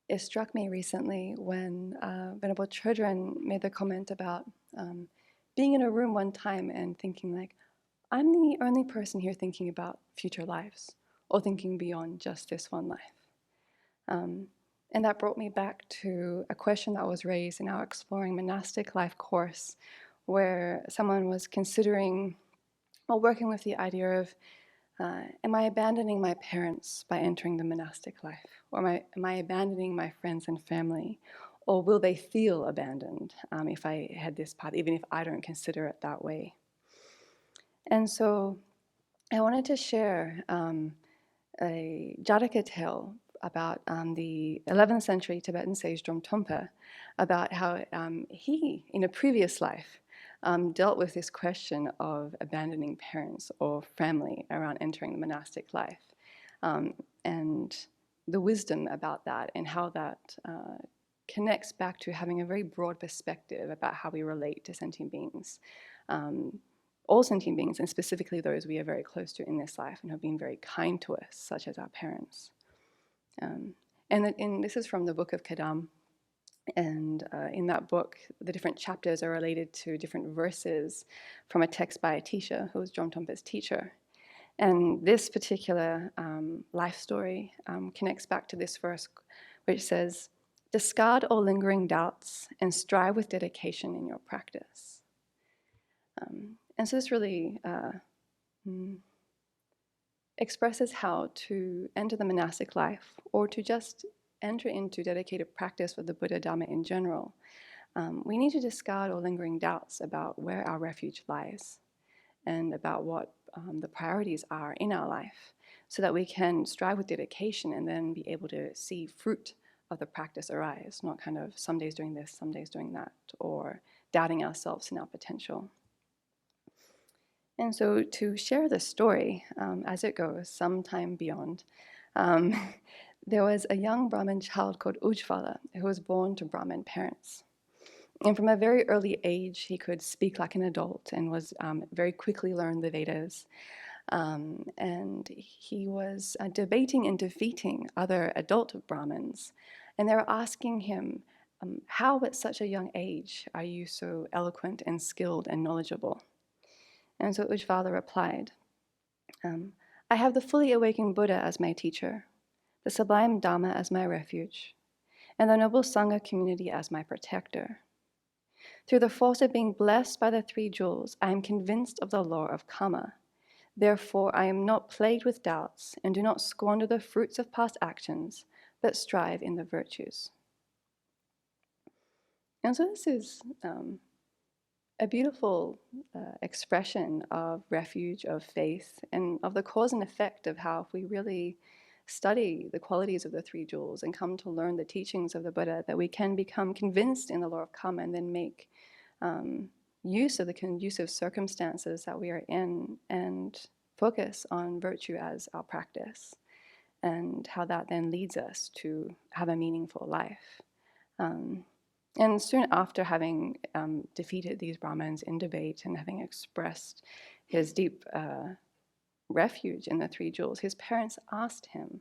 it struck me recently when Venerable Children made the comment about being in a room one time and thinking like, I'm the only person here thinking about future lives or thinking beyond just this one life. And that brought me back to a question that was raised in our Exploring Monastic Life course, where someone was considering or working with the idea of, am I abandoning my parents by entering the monastic life? Or am I abandoning my friends and family? Or will they feel abandoned if I head this path, even if I don't consider it that way? And so I wanted to share a Jataka tale about the 11th century Tibetan sage Drom Trungpa, about how he, in a previous life, dealt with this question of abandoning parents or family around entering the monastic life, and the wisdom about that and how that connects back to having a very broad perspective about how we relate to sentient beings. All sentient beings, and specifically those we are very close to in this life and have been very kind to us, such as our parents. And this is from the Book of Kadam. And in that book, the different chapters are related to different verses from a text by a teacher who was Drom Trungpa's teacher. And this particular life story connects back to this verse, which says, discard all lingering doubts and strive with dedication in your practice. And so this really expresses how to enter the monastic life or to just enter into dedicated practice with the Buddha Dharma in general. We need to discard all lingering doubts about where our refuge lies and about what the priorities are in our life, so that we can strive with dedication and then be able to see fruit of the practice arise, not kind of some days doing this, some days doing that, or doubting ourselves and our potential. And so to share the story as it goes, sometime beyond, there was a young Brahmin child called Ujvala who was born to Brahmin parents. And from a very early age, he could speak like an adult and was very quickly learned the Vedas. And he was debating and defeating other adult Brahmins. And they were asking him, how at such a young age are you so eloquent and skilled and knowledgeable? And so Ujvala replied, I have the fully awakened Buddha as my teacher, the sublime Dhamma as my refuge, and the noble Sangha community as my protector. Through the force of being blessed by the three jewels, I am convinced of the law of karma. Therefore, I am not plagued with doubts and do not squander the fruits of past actions, but strive in the virtues. And so this is a beautiful expression of refuge, of faith, and of the cause and effect of how if we really study the qualities of the three jewels and come to learn the teachings of the Buddha, that we can become convinced in the law of karma and then make use of the conducive circumstances that we are in and focus on virtue as our practice, and how that then leads us to have a meaningful life. And soon after having defeated these Brahmins in debate and having expressed his deep refuge in the three jewels, his parents asked him,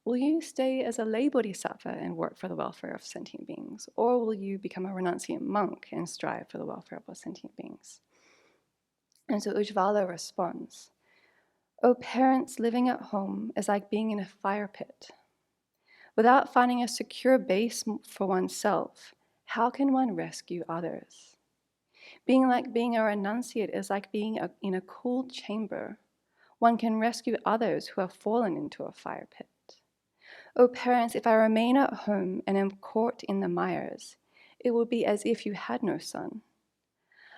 will you stay as a lay bodhisattva and work for the welfare of sentient beings? Or will you become a renunciant monk and strive for the welfare of all sentient beings? And so Ujvala responds, O parents, living at home is like being in a fire pit. Without finding a secure base for oneself, how can one rescue others? Being a renunciate is like being in a cool chamber. One can rescue others who have fallen into a fire pit. O parents, if I remain at home and am caught in the mires, it will be as if you had no sun.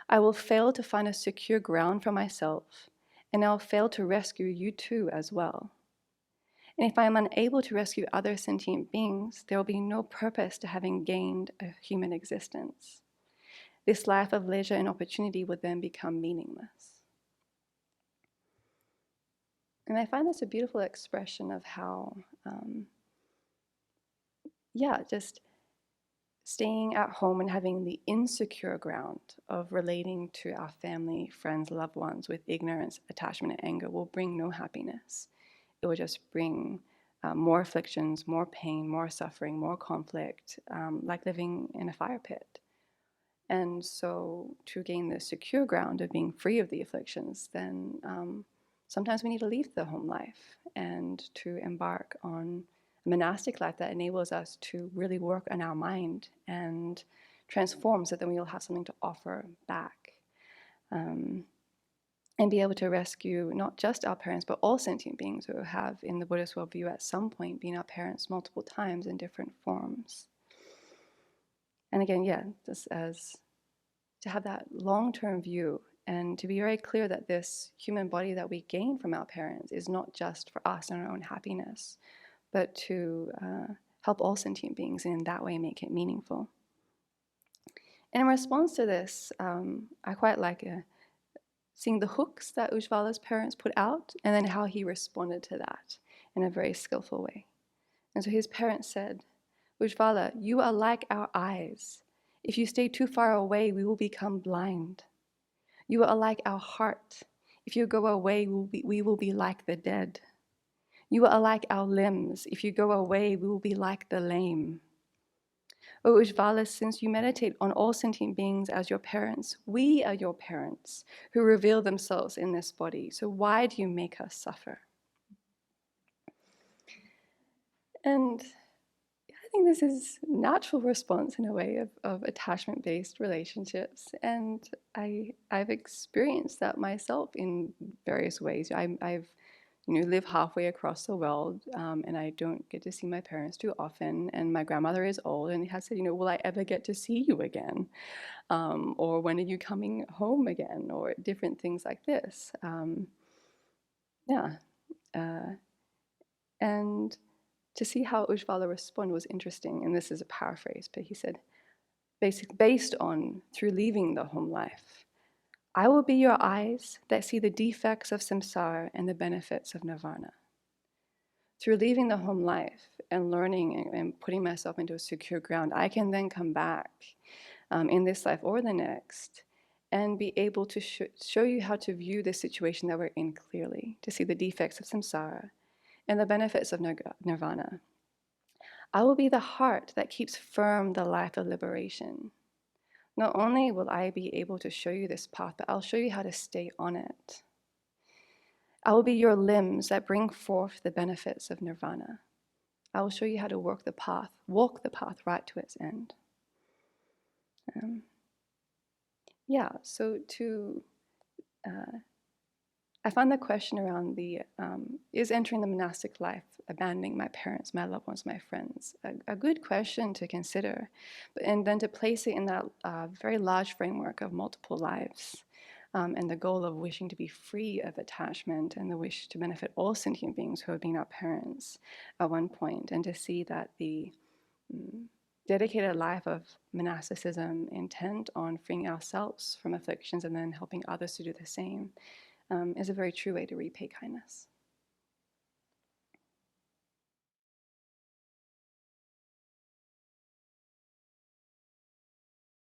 I will fail to find a secure ground for myself, and I will fail to rescue you too as well. And if I am unable to rescue other sentient beings, there will be no purpose to having gained a human existence. This life of leisure and opportunity would then become meaningless. And I find this a beautiful expression of how, just staying at home and having the insecure ground of relating to our family, friends, loved ones with ignorance, attachment, and anger will bring no happiness. It will just bring more afflictions, more pain, more suffering, more conflict, like living in a fire pit. And so to gain the secure ground of being free of the afflictions, then sometimes we need to leave the home life and to embark on a monastic life that enables us to really work on our mind and transform so that we'll have something to offer back. And be able to rescue not just our parents, but all sentient beings who have, in the Buddhist worldview, at some point been our parents multiple times in different forms. And again, yeah, just as to have that long-term view and to be very clear that this human body that we gain from our parents is not just for us and our own happiness, but to help all sentient beings and in that way make it meaningful. And in response to this, I quite like seeing the hooks that Ujjwala's parents put out and then how he responded to that in a very skillful way. And so his parents said, Ujjwala, you are like our eyes. If you stay too far away, we will become blind. You are like our heart. If you go away, we will be like the dead. You are like our limbs. If you go away, we will be like the lame. O Ujjvala, since you meditate on all sentient beings as your parents, we are your parents who reveal themselves in this body. So why do you make us suffer? And I think this is a natural response in a way of attachment-based relationships. And I've experienced that myself in various ways. I've live halfway across the world, and I don't get to see my parents too often. And my grandmother is old and has said, will I ever get to see you again? Or when are you coming home again? Or different things like this. And to see how Ujjwala responded was interesting. And this is a paraphrase, but he said, based on through leaving the home life, I will be your eyes that see the defects of samsara and the benefits of nirvana. Through leaving the home life and learning and putting myself into a secure ground, I can then come back in this life or the next and be able to show you how to view the situation that we're in clearly, to see the defects of samsara and the benefits of nirvana. I will be the heart that keeps firm the life of liberation. Not only will I be able to show you this path, but I'll show you how to stay on it. I will be your limbs that bring forth the benefits of nirvana. I will show you how to walk the path right to its end. I find the question around is entering the monastic life abandoning my parents, my loved ones, my friends, a good question to consider, and then to place it in that very large framework of multiple lives, and the goal of wishing to be free of attachment and the wish to benefit all sentient beings who have been our parents at one point, and to see that the dedicated life of monasticism intent on freeing ourselves from afflictions and then helping others to do the same is a very true way to repay kindness.